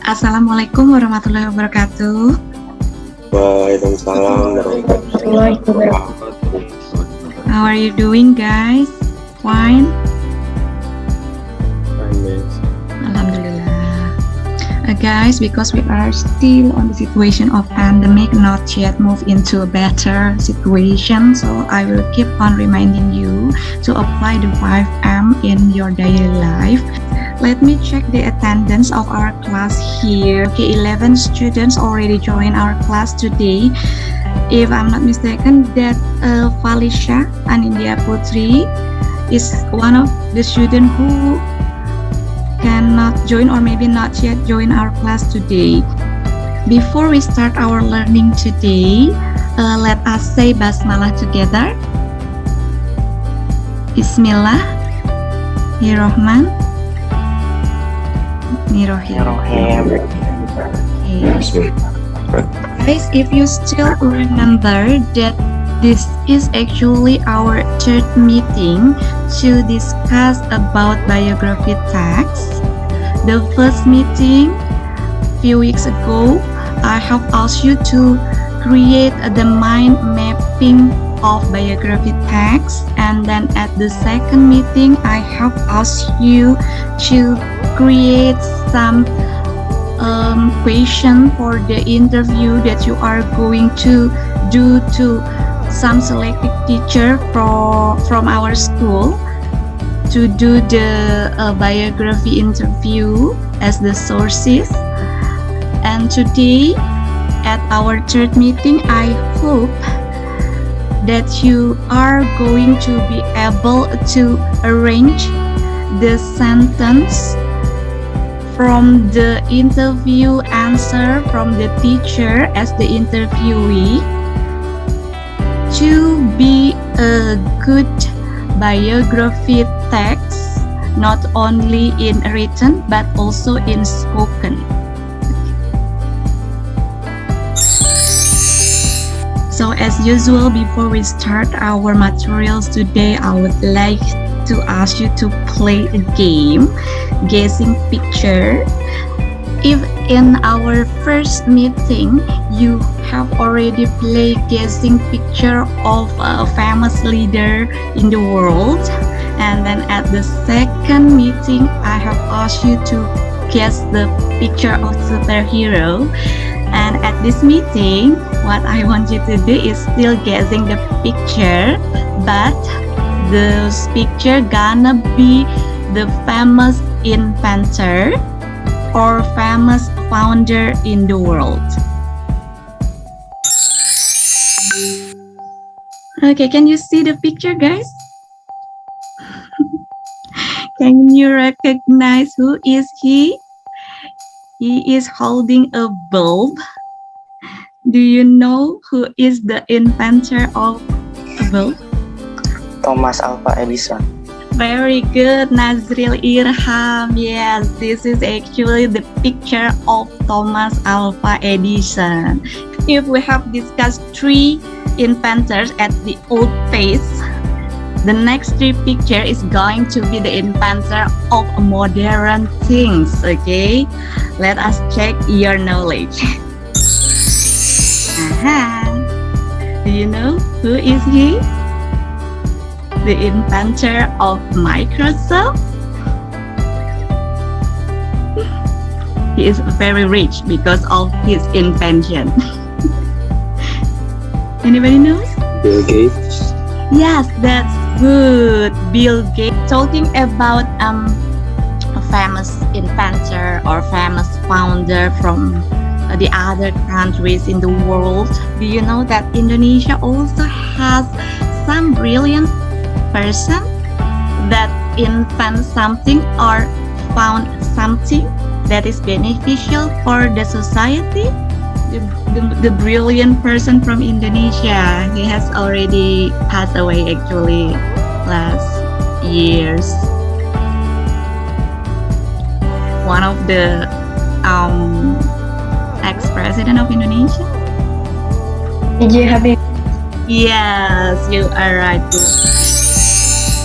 Assalamualaikum warahmatullahi wabarakatuh. Waalaikumsalam warahmatullahi wabarakatuh. How are you doing, guys? Fine? Alhamdulillah. Guys, because we are still on the situation of pandemic, not yet move into a better situation, so I will keep on reminding you to apply the 5M in your daily life. Let me check the attendance of our class here. Okay, 11 students already joined our class today. If I'm not mistaken, that Felicia and India Putri is one of the students who cannot join or maybe not yet join our class today. Before we start our learning today, let us say Basmalah together. Bismillahirrahmanirrahim. Okay. Guys, if you still remember that this is actually our third meeting to discuss about biography text. The first meeting few weeks ago, I have asked you to create the mind mapping of biography text, and then at the second meeting, I have asked you to create some question for the interview that you are going to do to some selected teacher from our school to do the biography interview as the sources. And today at our third meeting, I hope that you are going to be able to arrange the sentence from the interview answer from the teacher as the interviewee to be a good biography text, not only in written but also in spoken. So as usual, before we start our materials today, I would like to ask you to play a game, guessing picture. If in our first meeting you have already played guessing picture of a famous leader in the world, and then at the second meeting I have asked you to guess the picture of superhero, and at this meeting what I want you to do is still guessing the picture, but the picture gonna be the famous inventor or famous founder in the world. Okay, can you see the picture, guys? Can you recognize who is he? He is holding a bulb. Do you know who is the inventor of a bulb? Thomas Alva Edison. Very good, Nazril Irham. Yes, this is actually the picture of Thomas Alva Edison. If we have discussed three inventors at the old phase, the next three picture is going to be the inventor of modern things. Okay, let us check your knowledge. Do you know who is he? The inventor of Microsoft. He is very rich because of his invention. Anybody knows? Bill Gates. Yes, that's good. Bill Gates. Talking about a famous inventor or famous founder from the other countries in the world. Do you know that Indonesia also has some brilliant person that invent something or found something that is beneficial for the society? The brilliant person from Indonesia, he has already passed away actually last years. One of the ex-president of Indonesia. PJ Habibie. Yes, you are right.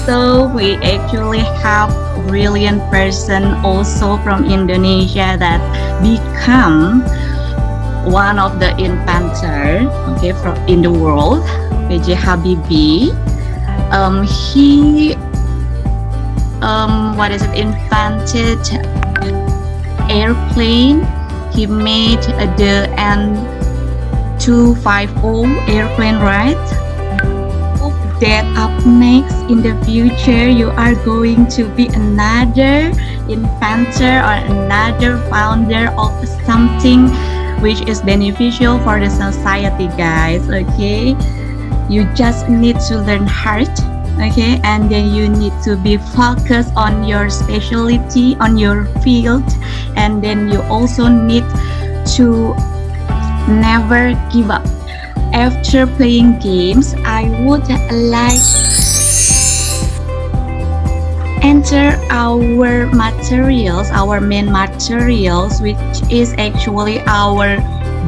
So we actually have brilliant person also from Indonesia that become one of the inventor, okay, from in the world, Ppgdj. He invented airplane. He made the N250 airplane, right? Hope that up next in the future you are going to be another inventor or another founder of something which is beneficial for the society, guys. Okay, you just need to learn hard, okay, and then you need to be focused on your specialty, on your field, and then you also need to never give up. After playing games, I would like enter our materials, our main materials, which is actually our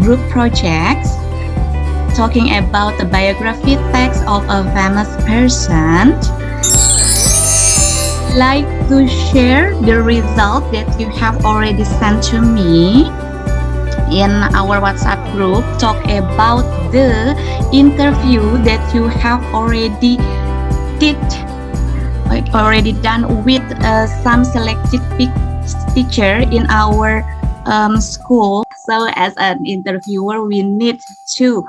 group projects, talking about the biography text of a famous person. Like to share the result that you have already sent to me in our WhatsApp group. Talk about the interview that you have already done with some selected teacher in our school. So as an interviewer, we need to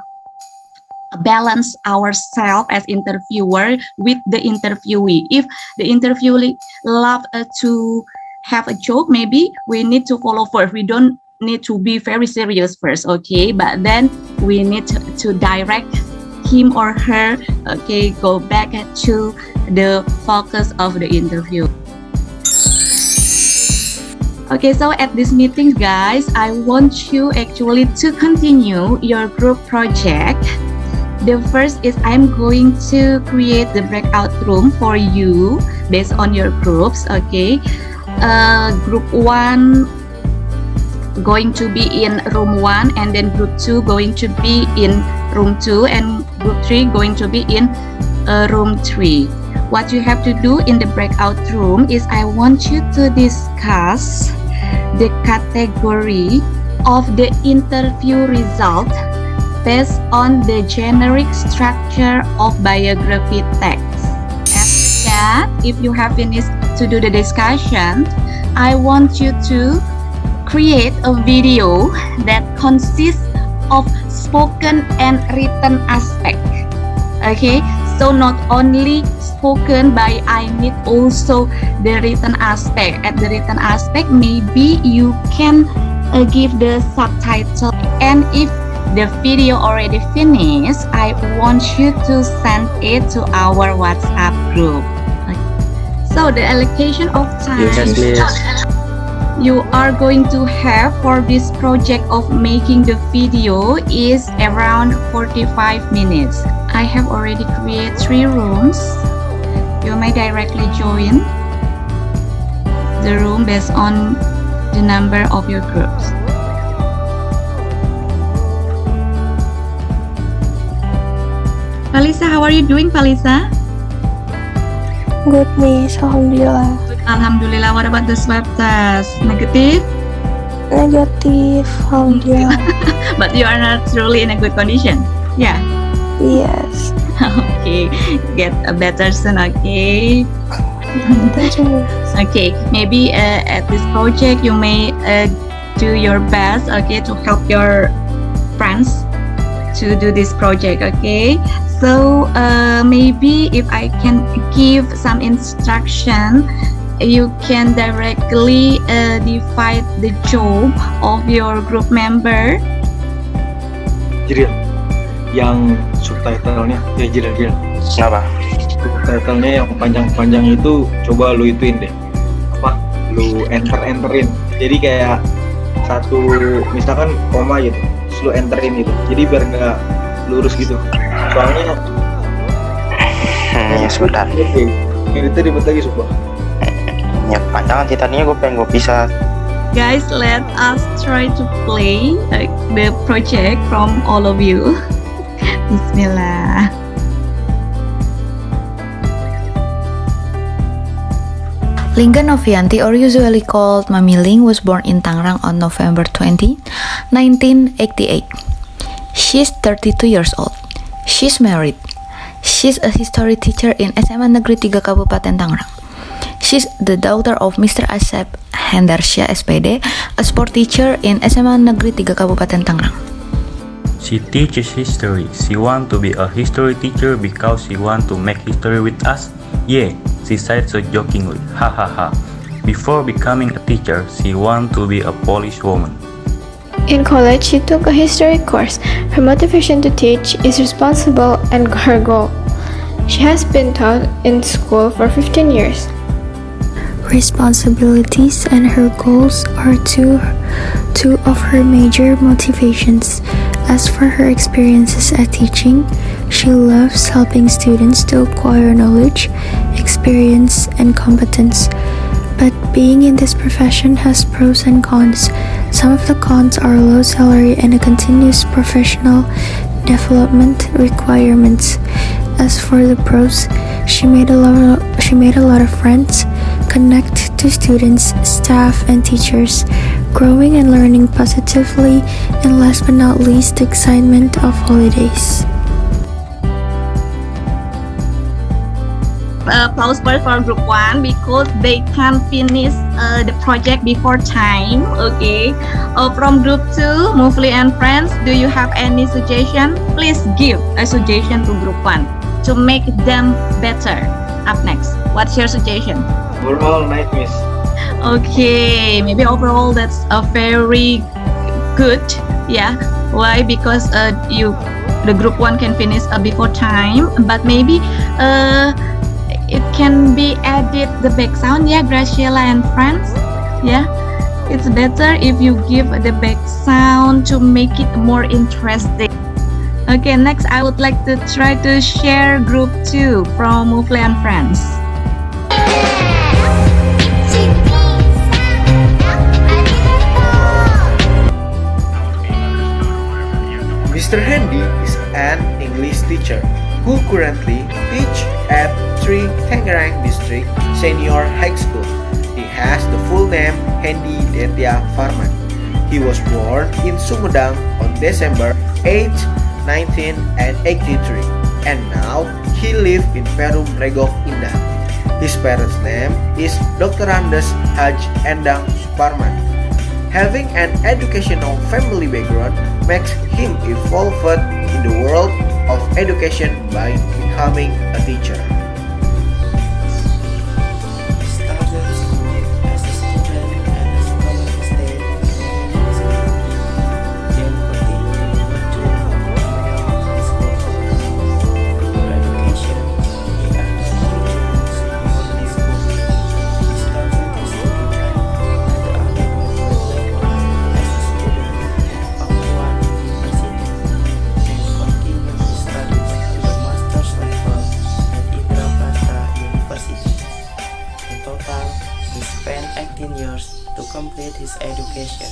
balance ourselves as interviewer with the interviewee. If the interviewee love to have a joke, maybe we need to follow first. We don't need to be very serious first, okay? But then we need to direct him or her, okay, go back to the focus of the interview. Okay, so at this meeting, guys, I want you actually to continue your group project. The first is I'm going to create the breakout room for you based on your groups, okay? Group 1 going to be in room 1, and then group 2 going to be in room 2, and group 3 going to be in room 3. What you have to do in the breakout room is I want you to discuss the category of the interview result based on the generic structure of biography text. After that, if you have finished to do the discussion, I want you to create a video that consists of spoken and written aspect. Okay, so not only spoken, but I need also the written aspect. At the written aspect, maybe you can give the subtitle, and if the video already finished, I want you to send it to our WhatsApp group. So the allocation of time you are going to have for this project of making the video is around 45 minutes. I have already created 3 rooms. You may directly join the room based on the number of your groups. Palisa, how are you doing, Palisa? Good, Miss. Alhamdulillah. Alhamdulillah. What about the swab test? Negative? Negative. Alhamdulillah. But you are not truly in a good condition. Yeah. Yes. Okay. Get a better soon. Okay. Thank you, Miss. Okay. Maybe at this project you may do your best. Okay, to help your friends to do this project. Okay. So maybe if I can give some instruction, you can directly divide the job of your group member. Jiril, yang subtitlenya ya Jiril. Kenapa? Subtitlenya yang panjang-panjang itu coba lu ituin deh. Apa? Lu enterin. Jadi kayak satu misalkan koma gitu, terus lu enterin gitu. Jadi biar nggak lurus gitu. Soalnya sebentar. Ini tadi ribet lagi sumpah. Ya panjangan sih tadinya gue pengen gue bisa. Guys, let us try to play the project from all of you. Bismillah. Lingga Novianti, or usually called Mami Ling, was born in Tangerang on November 20, 1988. She's 32 years old. She's married. She's a history teacher in SMA Negeri 3 Kabupaten Tangerang. She's the daughter of Mr. Asep Hendarsya SPD, a sport teacher in SMA Negeri 3 Kabupaten Tangerang. She teaches history. She wants to be a history teacher because she wants to make history with us. Yeah, she said so jokingly. Ha ha ha. Before becoming a teacher, she wants to be a Polish woman. In college, she took a history course. Her motivation to teach is responsible and her goal. She has been taught in school for 15 years. Responsibilities and her goals are two of her major motivations. As for her experiences at teaching, she loves helping students to acquire knowledge, experience, and competence. But being in this profession has pros and cons. Some of the cons are low salary and a continuous professional development requirements. As for the pros, she made a lot of friends, connect to students, staff, and teachers, growing and learning positively, and last but not least, the excitement of holidays. Applause for group 1 because they can finish the project before time. Okay. From group 2, Mufli and friends, do you have any suggestion? Please give a suggestion to group 1 to make them better. Up next, what's your suggestion? Overall, nice, miss. Okay, maybe overall that's a very good. Yeah. Why? Because the group 1 can finish before time, but maybe it can be added the back sound, yeah, Graciela and friends. Yeah, it's better if you give the back sound to make it more interesting. Okay, next I would like to try to share group 2 from Mufli and friends. Mr. Handy is an English teacher who currently teaches at 3 Tangerang District Senior High School. He has the full name Handy Detya Farman. He was born in Sumedang on December 8, 1983, and now he lives in Perum Regok Indah. His parents' name is Dr. Andes Haj Endang Suparman. Having an educational family background makes him involved in the world of education by becoming a teacher. Complete his education.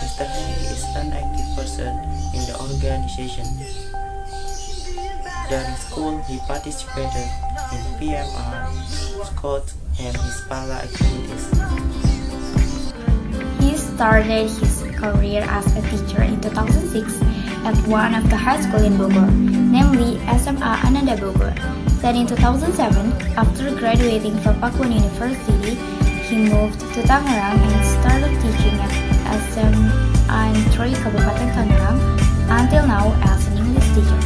Mr. Henry is an active person in the organization. During school, he participated in PMR, Scouts, and Hispala activities. He started his career as a teacher in 2006 at one of the high schools in Bogor, namely SMA Ananda Bogor. Then in 2007, after graduating from Pakuan University, he moved to Tangerang and started teaching at SMA 3 Kabupaten Tangerang until now as an English teacher.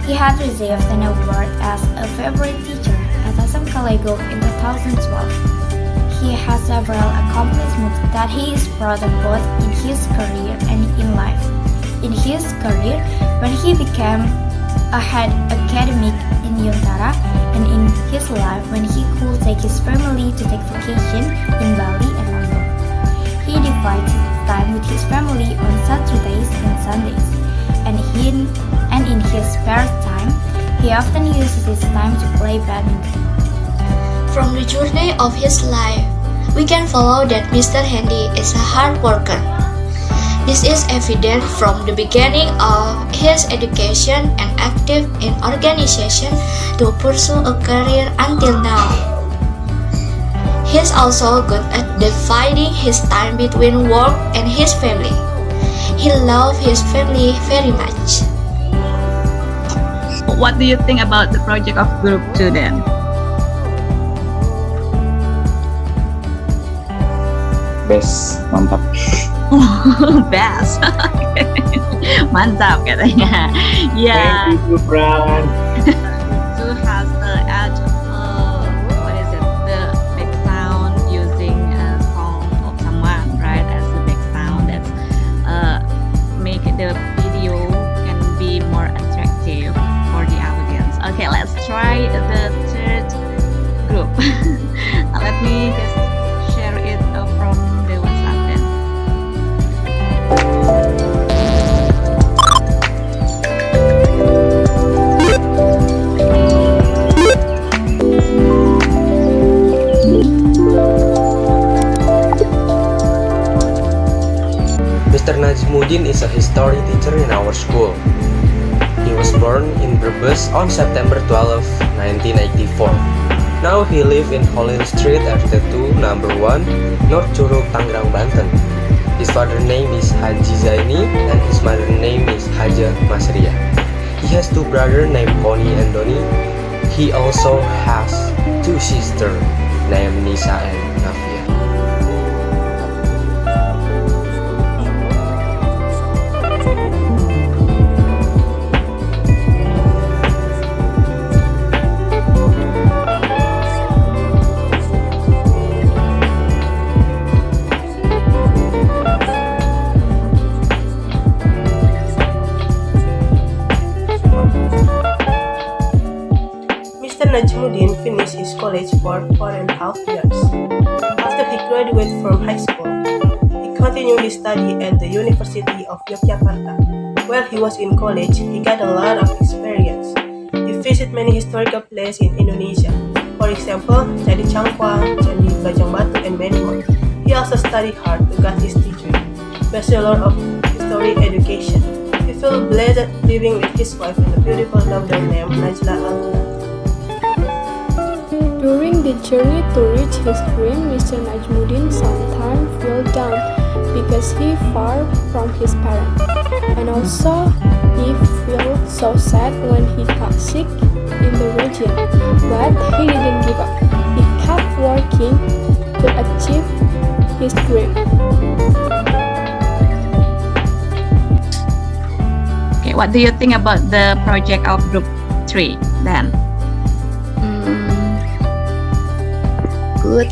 He had received an award as a favorite teacher at SM Kalego in 2012. He has several accomplishments that he is proud of both in his career and in life. In his career, when he became a head academic in Untirta, and in his life when he could take his family to take vacation in Bali and Lombok. He divides his time with his family on Saturdays and Sundays, and in his spare time, he often uses his time to play badminton. From the journey of his life, we can follow that Mr. Handy is a hard worker. This is evident from the beginning of his education and active in organization to pursue a career until now. He's also good at dividing his time between work and his family. He loves his family very much. What do you think about the project of group 2 then? Best, mantap. Best. Mantap katanya. Yeah. Thank you, Bran. Two has add what is it? The back sound using a song of someone, right? As the back sound that's make the video can be more attractive for the audience. Okay, let's try the third group. Let me just share it from the WhatsApp then. Mr. Najmuddin is a history teacher in our school. He was born in Brebes on September 12, 1984. Now he lives in Holland Street, RT2, number 1, North Curug, Tangerang, Banten. His father's name is Haji Zaini and his mother's name is Haja Masria. He has two brothers named Koni and Doni. He also has two sisters named Nisa and Nafia. Mr. Najmuddin finished his college for 4.5 years. After he graduated from high school, he continued his study at the University of Yogyakarta. While he was in college, he got a lot of experience. He visited many historical places in Indonesia. For example, Candi Cangkuang, Candi Bajang Batu, and many more. He also studied hard to get his degree, Bachelor of History Education. He felt blessed living with his wife and a beautiful daughter named Najla Aluna. During the journey to reach his dream, Mr. Najmuddin sometimes felt down because he far from his parents. And also, he felt so sad when he got sick in the region. But he didn't give up. He kept working to achieve his dream. Okay, what do you think about the project of group 3 then? Good.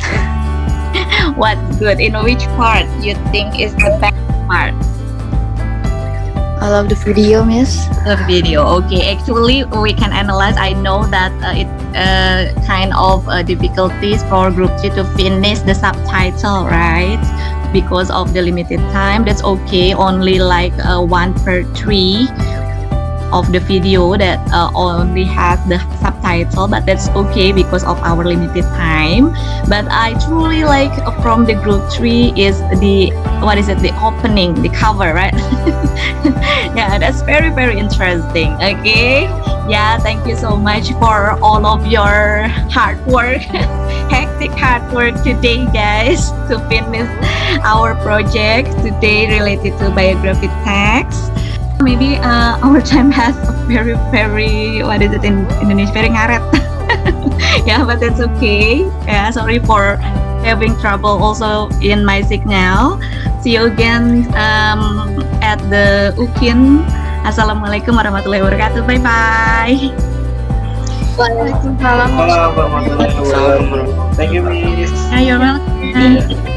What's good? In which part you think is the best part? I love the video, miss. The video. Okay, actually we can analyze. I know that it kind of difficulties for group 3 to finish the subtitle, right? Because of the limited time. That's okay. Only like 1/3 of the video that only has the subtitle, but that's okay because of our limited time. But I truly like from the group 3 is the the opening, the cover, right? Yeah, that's very interesting. Okay, yeah, thank you so much for all of your hard work, hectic hard work today, guys, to finish our project today related to biography text. Maybe our time has very in English, very ngaret. Yeah, but that's okay. Yeah, sorry for having trouble also in my signal. See you again at the UKIN. Assalamualaikum warahmatullahi wabarakatuh. Bye bye. Waalaikumsalam. Waalaikumsalam warahmatullahi wabarakatuh. Thank you, Miss. You're welcome.